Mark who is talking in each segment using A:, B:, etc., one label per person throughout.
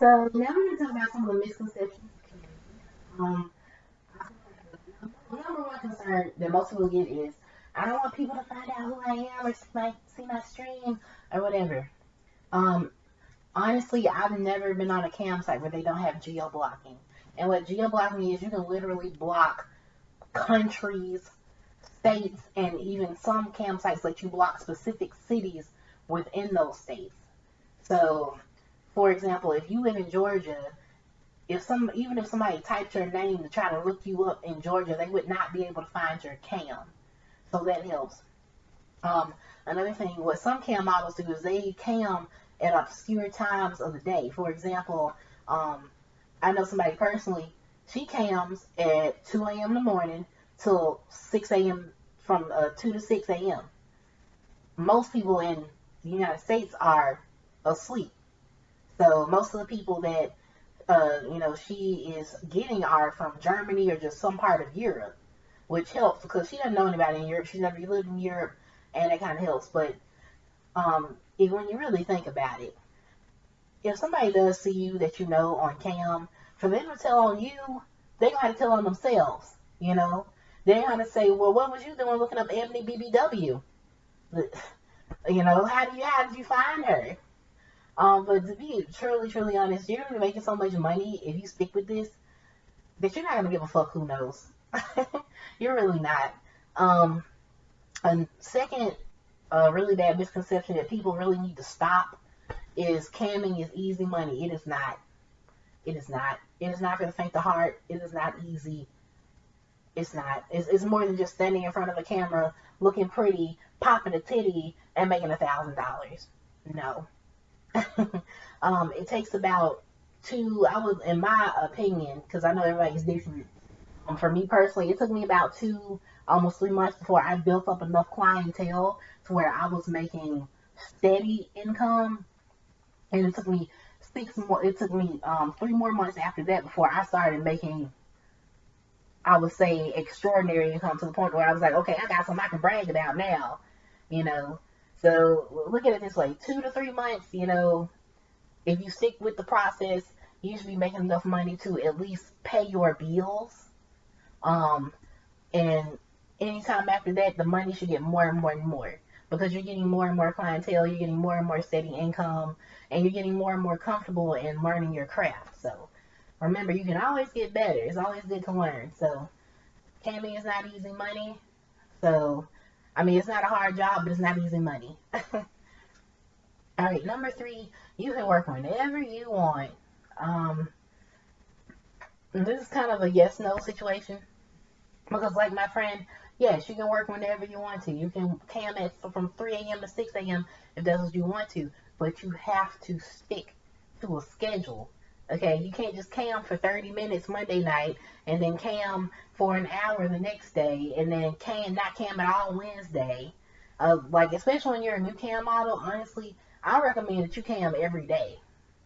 A: So now we're going to talk about some of the misconceptions. Um, I feel like the number one concern that most people get is, I don't want people to find out who I am or see my stream or whatever. Um, Honestly, I've never been on a campsite where they don't have geo blocking. And what geo blocking is, you can literally block countries, states, and even some campsites let you block specific cities within those states. So, for example, if you live in Georgia, even if somebody typed your name to try to look you up in Georgia, they would not be able to find your cam. So that helps. Um, Another thing, what some cam models do is they cam at obscure times of the day. For example, um, I know somebody personally, she cams at 2 a.m. in the morning till 6 a.m. from 2 to 6 a.m. Most people in the United States are asleep. So most of the people that she is getting are from Germany or just some part of Europe, which helps because she doesn't know anybody in Europe. She's never lived in Europe, and it kind of helps. But when you really think about it, if somebody does see you that you know on cam, for them to tell on you, they gonna have to tell on themselves. You know, they're gonna say, "Well, what was you doing looking up Ebony BBW? How did you find her?" But to be truly, truly honest, you're gonna be making so much money if you stick with this that you're not gonna give a fuck who knows. You're really not. Um, a second really bad misconception that people really need to stop is camming is easy money. It is not. It is not. It is not for the faint of heart. It is not easy. It's not. It's more than just standing in front of a camera, looking pretty, popping a titty, and making $1,000. No. It takes about in my opinion, because I know everybody's different. For me personally, it took me about almost 3 months before I built up enough clientele to where I was making steady income, and it took me 6 more. It took me 3 more months after that before I started making, I would say, extraordinary income to the point where I was like, okay, I got something I can brag about now, you know. So look at it this way: 2 to 3 months, if you stick with the process, you should be making enough money to at least pay your bills. Um, and anytime after that, the money should get more and more and more because you're getting more and more clientele, you're getting more and more steady income, and you're getting more and more comfortable in learning your craft. So remember, you can always get better. It's always good to learn. So camming is not easy money. So I mean, it's not a hard job, but it's not easy money. All right, number three, you can work whenever you want. Um, this is kind of a yes no situation because, like my friend, yes, you can work whenever you want to. You can cam it from 3 a.m. to 6 a.m. if that's what you want to, but you have to stick to a schedule. Okay, you can't just cam for 30 minutes Monday night and then cam for an hour the next day and then not cam at all Wednesday. Like, especially when you're a new cam model, honestly, I recommend that you cam every day.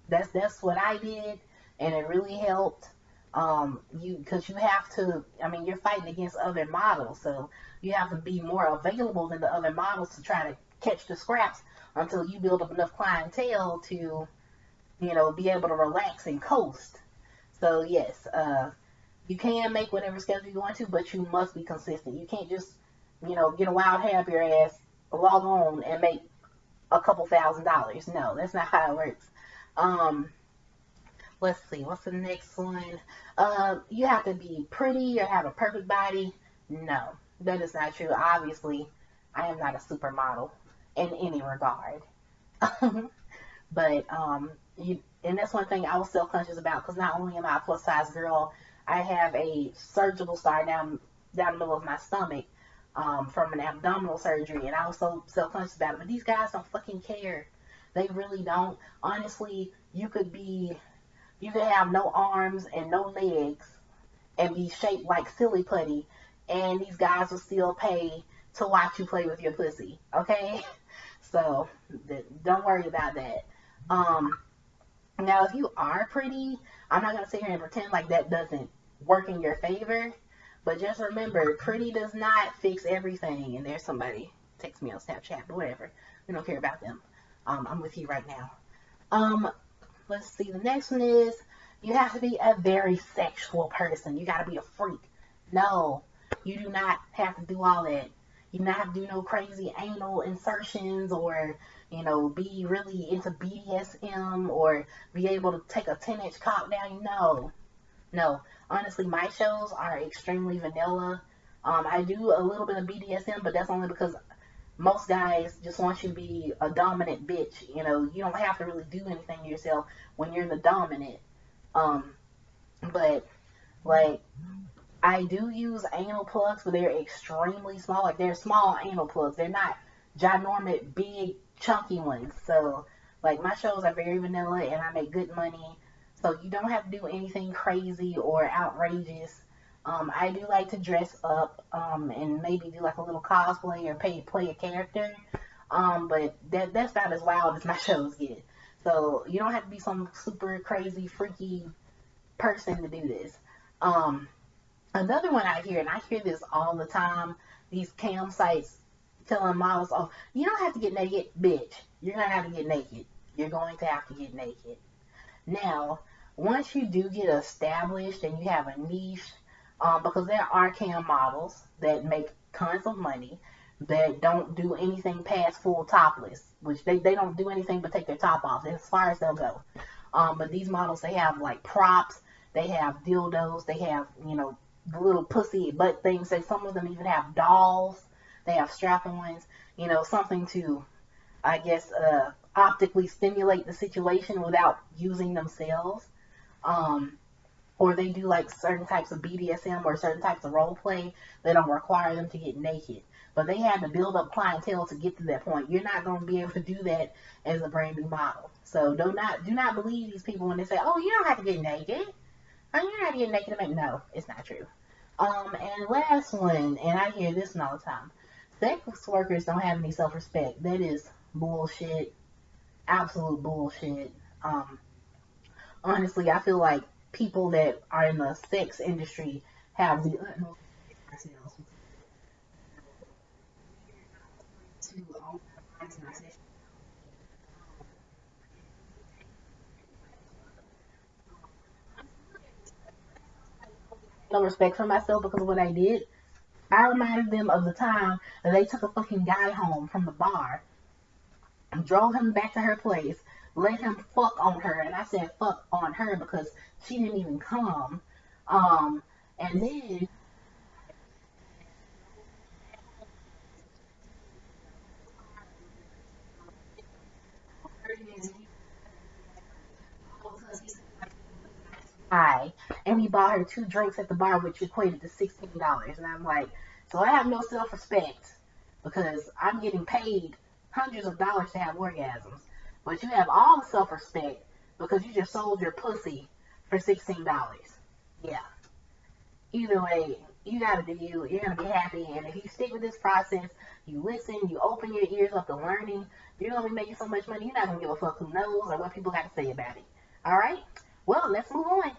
A: That's what I did, and it really helped. Because you have to. I mean, you're fighting against other models, so you have to be more available than the other models to try to catch the scraps until you build up enough clientele to, be able to relax and coast. So yes, you can make whatever schedule you want to, but you must be consistent. You can't just, get a wild hair up your ass, log on, and make a couple $1,000s. No, that's not how it works. Um, let's see, what's the next one? You have to be pretty or have a perfect body. No, that is not true. Obviously, I am not a supermodel in any regard. But and that's one thing I was self-conscious about because not only am I a plus size girl, I have a surgical scar down the middle of my stomach from an abdominal surgery, and I was so self-conscious about it. But these guys don't fucking care. They really don't. Honestly, you could have no arms and no legs and be shaped like silly putty, and these guys will still pay to watch you play with your pussy. Okay, so don't worry about that. Um, Now, if you are pretty, I'm not gonna sit here and pretend like that doesn't work in your favor. But just remember, pretty does not fix everything. And there's somebody text me on Snapchat, but whatever. We don't care about them. I'm with you right now. Um, Let's see. The next one is you have to be a very sexual person. You got to be a freak. No, you do not have to do all that. You do not have to do no crazy anal insertions or, be really into BDSM or be able to take a 10-inch cock down. No, no. Honestly, my shows are extremely vanilla. I do a little bit of BDSM, but that's only because most guys just want you to be a dominant bitch. You don't have to really do anything to yourself when you're the dominant. Um, but like I do use anal plugs, but they're extremely small. Like they're small anal plugs. They're not ginormous, big, chunky ones. So like my shows are very vanilla, and I make good money. So you don't have to do anything crazy or outrageous. I do like to dress up and maybe do like a little cosplay or play a character. But that's not as wild as my shows get. So you don't have to be some super crazy, freaky person to do this. Um, Another one I hear, and I hear this all the time, these cam sites telling models, oh, you don't have to get naked, bitch. You're going to have to get naked. You're going to have to get naked. Now, once you do get established and you have a niche, because there are cam models that make tons of money that don't do anything past full topless, which they don't do anything but take their top off as far as they'll go. But these models, they have like props, they have dildos, they have, the little pussy butt things. Some of them even have dolls, they have strap-ons, something to, I guess, optically stimulate the situation without using themselves. Um, or they do like certain types of BDSM or certain types of role play that don't require them to get naked. But they had to build up clientele to get to that point. You're not going to be able to do that as a brand new model. So do not believe these people when they say, "Oh, you don't have to get naked. Oh, you don't have to get naked." No, it's not true. And last one, and I hear this one all the time: sex workers don't have any self-respect. That is bullshit. Absolute bullshit. Um, Honestly, I feel like people that are in the sex industry have the utmost no respect for myself because of what I did. I reminded them of the time that they took a fucking guy home from the bar, drove him back to her place, let him fuck on her, and I said fuck on her because she didn't even come. Um, and then I and he bought her two drinks at the bar, which equated to $16. And I'm like, so I have no self respect because I'm getting paid hundreds of dollars to have orgasms, but you have all the self respect because you just sold your pussy for $16. Yeah. Either way, you gotta do you. You're gonna be happy, and if you stick with this process, you listen, you open your ears up to learning, you're gonna be making so much money. You're not gonna give a fuck who knows or what people got to say about it. All right. Well, let's move on.